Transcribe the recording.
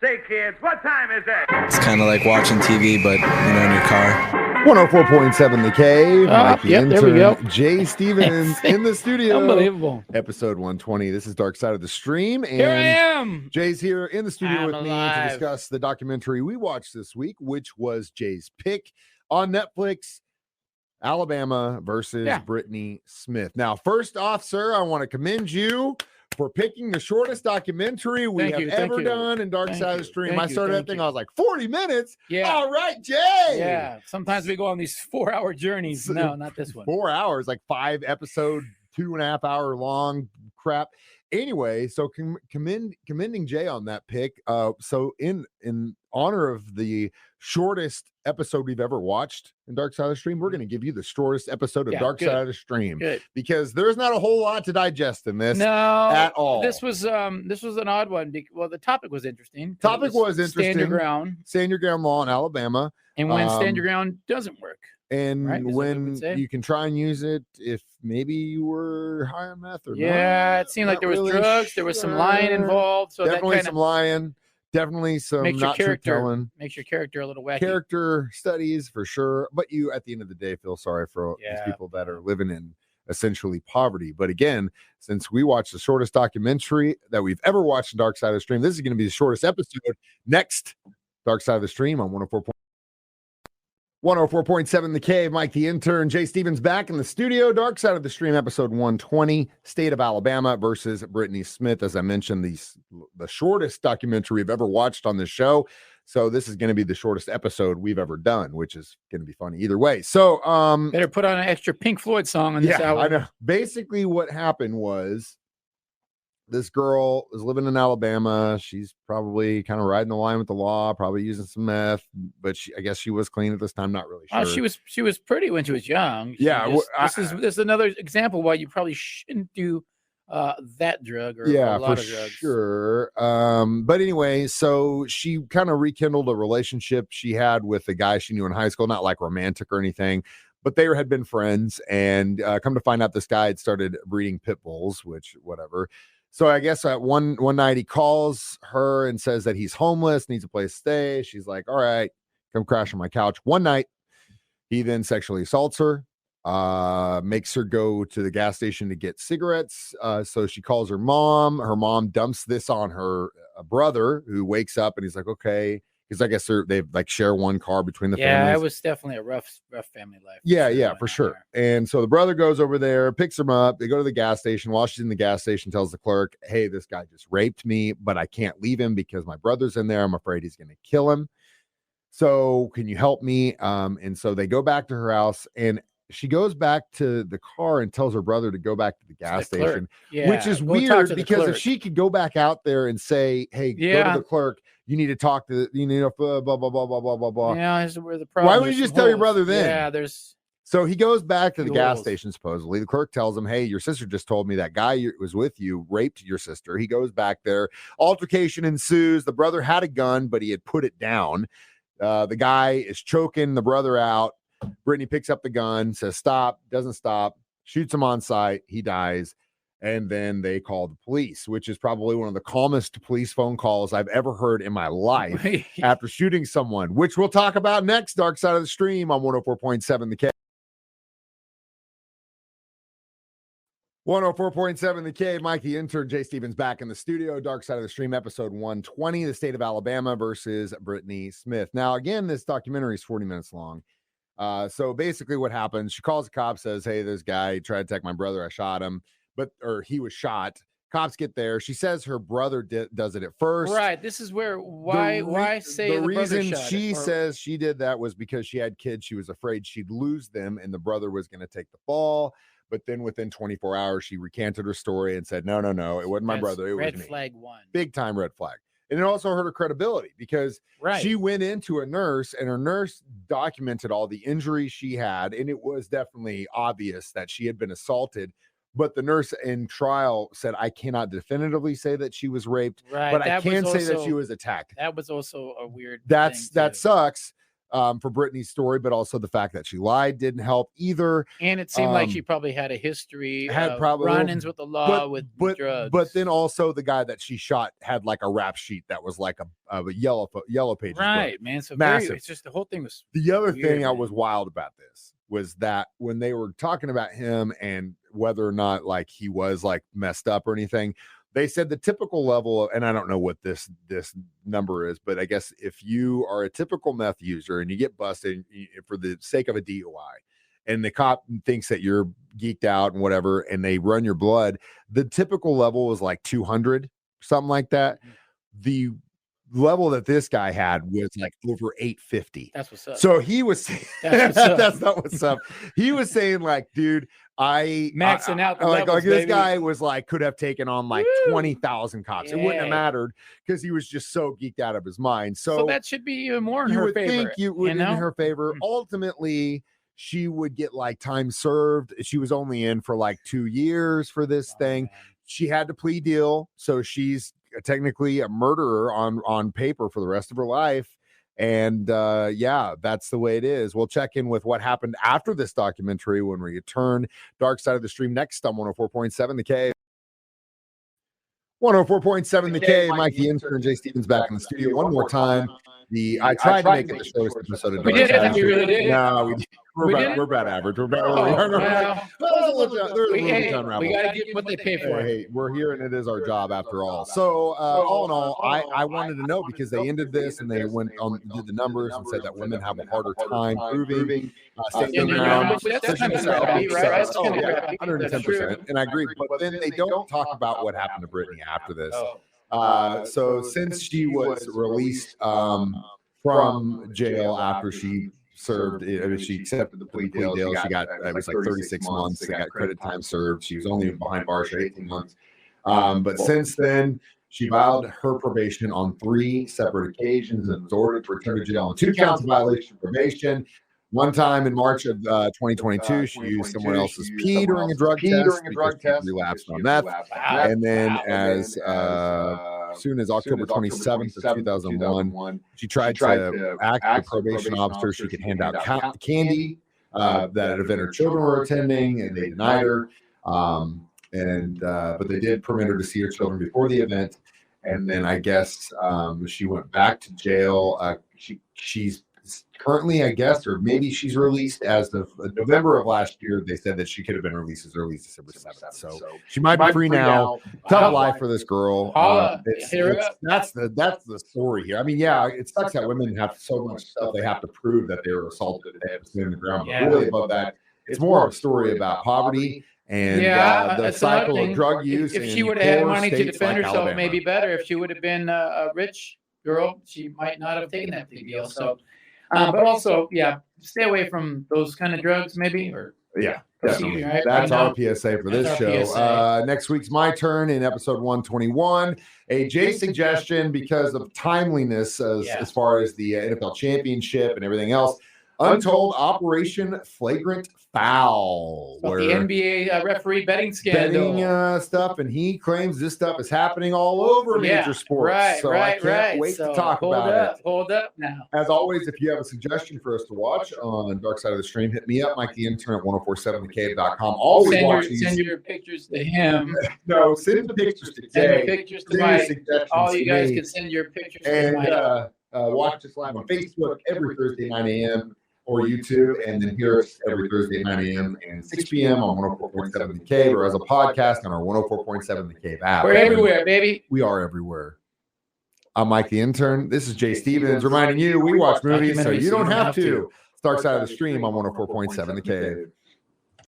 Say, kids, what time is it? It's kind of like watching TV, but, in your car. 104.7 The Cave. Mike the Yep, there we go. Intern. Jay Stevens in the studio. Unbelievable. Episode 120. This is Dark Side of the Stream. And Here I am. Jay's here in the studio I'm with me to alive. discuss the documentary we watched this week, which was Jay's pick on Netflix, Alabama versus Brittany Smith. Now, first off, sir, I want to commend you for picking the shortest documentary we have ever done in Dark Side of the Stream. I started that thing, I was like, 40 minutes? Yeah. All right, Jay. Yeah. Sometimes we go on these 4-hour journeys. No, not this one. 4 hours, like 5 episode, 2.5 hour long crap. Anyway, so commending Jay on that pick. So in honor of the shortest episode we've ever watched in Dark Side of the Stream, we're going to give you the shortest episode of Dark Side of the Stream. Good. Because there's not a whole lot to digest in this at all. This was an odd one. Well, the topic was interesting. Topic was interesting. Stand your ground. Stand your ground law in Alabama. And when stand your ground doesn't work. And when you can try and use it if maybe you were high on meth or not. Yeah, it seemed like there was drugs. There was some lying involved. So definitely that some lying. Definitely some not true telling. Makes your character a little wacky. Character studies for sure. But you, at the end of the day, feel sorry for these people that are living in essentially poverty. But again, since we watched the shortest documentary that we've ever watched in Dark Side of the Stream, this is going to be the shortest episode. Next, Dark Side of the Stream on 104.7 The Cave. Mike the Intern. Jay Stevens back in the studio. Dark Side of the Stream, episode 120. State of Alabama versus Brittany Smith. As I mentioned, the shortest documentary we've ever watched on this show. So this is going to be the shortest episode we've ever done, which is going to be funny either way. So better put on an extra Pink Floyd song on this hour. I know. Basically what happened was this girl is living in Alabama. She's probably kind of riding the line with the law, probably using some meth, but I guess she was clean at this time. Not really sure. She was pretty when she was young. This is another example why you probably shouldn't do that drug or a lot of drugs. Sure. But anyway, so she kind of rekindled a relationship she had with a guy she knew in high school, not like romantic or anything, but they had been friends. And come to find out, this guy had started breeding pit bulls, which whatever. So I guess at one night he calls her and says that he's homeless, needs a place to stay. She's like, all right, come crash on my couch. One night, he then sexually assaults her, makes her go to the gas station to get cigarettes. So she calls her mom. Her mom dumps this on her brother, who wakes up and he's like, okay. Because I guess they like share one car between the families. Yeah, it was definitely a rough family life. For sure. And so the brother goes over there, picks him up. They go to the gas station. While she's in the gas station, tells the clerk, hey, this guy just raped me, but I can't leave him because my brother's in there. I'm afraid he's going to kill him. So can you help me? And so they go back to her house, and she goes back to the car and tells her brother to go back to the gas station, which is weird because if she could go back out there and say, hey, go to the clerk, you need to talk to, blah, blah, blah, blah, blah, blah, blah. Yeah, here's where the problem. Why would you just tell your brother then? Yeah, So he goes back to the gas station, supposedly. The clerk tells him, hey, your sister just told me that guy was with you raped your sister. He goes back there. Altercation ensues. The brother had a gun, but he had put it down. The guy is choking the brother out. Brittany picks up the gun, says stop, doesn't stop, shoots him on sight. He dies. And then they call the police, which is probably one of the calmest police phone calls I've ever heard in my life after shooting someone, which we'll talk about next. Dark Side of the Stream on 104.7 The Cave. 104.7 The Cave. Mike the Intern. Jay Stevens back in the studio. Dark Side of the Stream, episode 120, the state of Alabama versus Brittany Smith. Now, again, this documentary is 40 minutes long. So basically what happens, she calls the cops, says, hey, this guy tried to attack my brother. I shot him, or he was shot. Cops get there. She says her brother does it at first. Right. This is where why say the reason she says she did that was because she had kids. She was afraid she'd lose them and the brother was going to take the fall. But then within 24 hours, she recanted her story and said, no, it wasn't my brother. It was me. Red flag one. Big time red flag. And it also hurt her credibility because she went into a nurse and her nurse documented all the injuries she had. And it was definitely obvious that she had been assaulted. But the nurse in trial said, I cannot definitively say that she was raped, but I can say that she was attacked. That was also a weird thing, that sucks. for Brittany's story, but also the fact that she lied didn't help either. And it seemed like she probably had a history of run-ins with the law with drugs. But then also the guy that she shot had like a rap sheet that was like a yellow pages. Right, book. man. So massive. It's just the whole thing was the other weird, thing man. I was wild about this was that when they were talking about him and whether or not like he was like messed up or anything, they said the typical level of, and I don't know what this number is, but I guess if you are a typical meth user and you get busted for the sake of a DUI and the cop thinks that you're geeked out and whatever, and they run your blood, the typical level was like 200, something like that. The level that this guy had was like over 850. That's what's up. So he was saying, that's not what's up. He was saying like, dude, maxing out the like, levels, this baby. guy was like could have taken on like 20,000 cops. It wouldn't have mattered because he was just so geeked out of his mind. So that should be even more in you her would favor. think you would in her favor. Ultimately, she would get like time served. She was only in for like 2 years for this thing. Man. She had to plea deal, so she's technically a murderer on paper for the rest of her life. And yeah, that's the way it is. We'll check in with what happened after this documentary when we return. Dark Side of the Stream next on 104.7 The Cave. 104.7 The Cave. Mike the Intern, Jay Stevens back in the studio one more time. I tried to make it the shortest episode of we did it. We really did. No, we're about average. We're about we got to get what they pay for. Hey, we're here and it is our job after all. So all in all, I wanted to know because they ended this and they went on did the numbers and said that women have a harder time proving standing around. 110%, and I agree. But then they don't talk about what happened to Brittany after this. So since she was released from jail after she served, she accepted the plea deal. She got it was like 36 months. They got credit time served. She was only behind bars for 18 months. But since then, she filed her probation on 3 separate occasions and was ordered to return to jail on 2 counts of violation of probation. One time in March of 2022, she used someone else's pee during a drug test. Relapsed on meth. And then as soon as October 27th of 2001, she tried to act as a probation officer. She could hand out candy that an event her children were attending, and they denied her. But they did permit her to see her children before the event. And then I guess she went back to jail. She's currently, I guess, or maybe she's released as of November of last year. They said that she could have been released as early as December 7th. So she might be free now. Tough life for this girl. That's the story here. I mean, yeah, it sucks that women have so much stuff they have to prove that they were assaulted and they have to stand in the ground. But really above that, it's more of a story about poverty and the cycle of drug use. If she would have had money to defend herself, maybe better. If she would have been a rich girl, she might not have taken that plea deal. So. But also, stay away from those kind of drugs, maybe. Or definitely. Right? That's our PSA for this show. Next week's my turn in episode 121. A J suggestion because of timeliness as far as the NFL championship and everything else. Untold Operation Flagrant Foul. Where the NBA referee betting scandal. Stuff, and he claims this stuff is happening all over major sports. I can't wait to talk about it. Hold up now. As always, if you have a suggestion for us to watch on Dark Side of the Stream, hit me up, Mike the Intern at 1047thecave.com. Always send your pictures to him. No, send the pictures to Jay. Send the pictures to Mike. All you guys can send your pictures to Mike. Watch us live on Facebook every Thursday, 9 a.m. or YouTube, and then hear us every Thursday, 9 a.m. and 6 p.m. on 104.7 The Cave, or as a podcast on our 104.7 The Cave app. We're everywhere, baby. We are everywhere. I'm Mike the Intern. This is Jay Stevens reminding you we watch movies so you don't have to. Dark Side of the Stream on 104.7 The Cave.